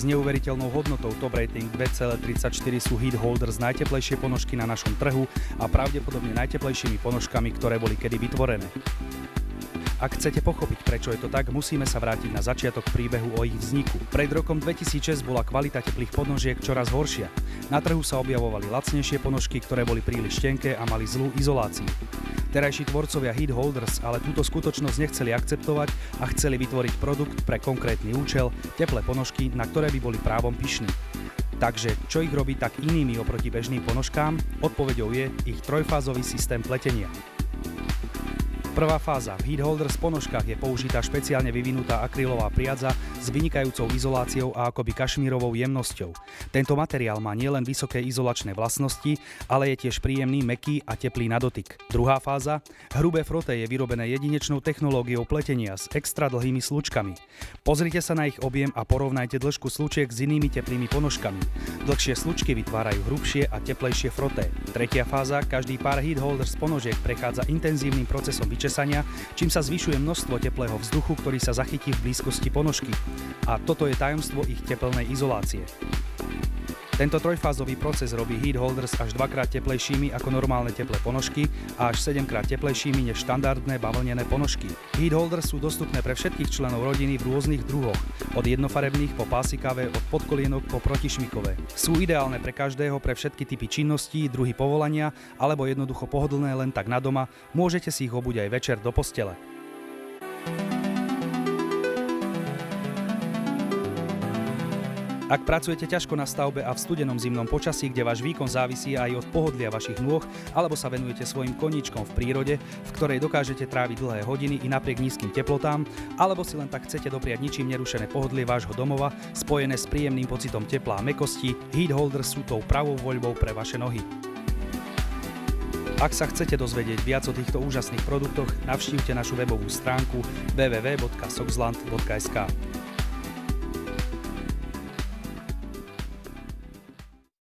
S neuveriteľnou hodnotou Top Rating 2,34 sú Heat Holders najteplejšie ponožky na našom trhu a pravdepodobne najteplejšími ponožkami, ktoré boli kedy vytvorené. Ak chcete pochopiť, prečo je to tak, musíme sa vrátiť na začiatok príbehu o ich vzniku. Pred rokom 2006 bola kvalita teplých ponožiek čoraz horšia. Na trhu sa objavovali lacnejšie ponožky, ktoré boli príliš tenké a mali zlú izoláciu. Terajší tvorcovia Heat Holders ale túto skutočnosť nechceli akceptovať a chceli vytvoriť produkt pre konkrétny účel, teplé ponožky, na ktoré by boli právom pyšní. Takže, čo ich robí tak inými oproti bežným ponožkám? Odpoveďou je ich trojfázový systém pletenia. Prvá fáza. V Heat Holders ponožkách je použitá špeciálne vyvinutá akrylová priadza s vynikajúcou izoláciou a akoby kašmírovou jemnosťou. Tento materiál má nielen vysoké izolačné vlastnosti, ale je tiež príjemný, mäkký a teplý na dotyk. Druhá fáza. Hrubé froté je vyrobené jedinečnou technológiou pletenia s extra dlhými slučkami. Pozrite sa na ich objem a porovnajte dĺžku slučiek s inými teplými ponožkami. Dlhšie slučky vytvárajú hrubšie a teplejšie froté. Tretia fáza. Každý pár Heat Holders ponožiek prechádza intenzívnym procesom česania, čím sa zvyšuje množstvo teplého vzduchu, ktorý sa zachytí v blízkosti ponožky. A toto je tajomstvo ich tepelnej izolácie. Tento trojfázový proces robí Heat Holders až 2-krát teplejšími ako normálne teplé ponožky a až 7-krát teplejšími než štandardné bavlnené ponožky. Heat Holders sú dostupné pre všetkých členov rodiny v rôznych druhoch, od jednofarebných po pásikavé, od podkolienok po protišmykové. Sú ideálne pre každého, pre všetky typy činností, druhy povolania, alebo jednoducho pohodlné len tak na doma, môžete si ich obuť aj večer do postele. Ak pracujete ťažko na stavbe a v studenom zimnom počasí, kde váš výkon závisí aj od pohodlia vašich nôh, alebo sa venujete svojim koníčkom v prírode, v ktorej dokážete tráviť dlhé hodiny i napriek nízkym teplotám, alebo si len tak chcete dopriať ničím nerušené pohodlie vášho domova, spojené s príjemným pocitom tepla a mäkkosti, Heat Holders sú tou pravou voľbou pre vaše nohy. Ak sa chcete dozvedieť viac o týchto úžasných produktoch, navštívte našu webovú stránku www.soxland.sk.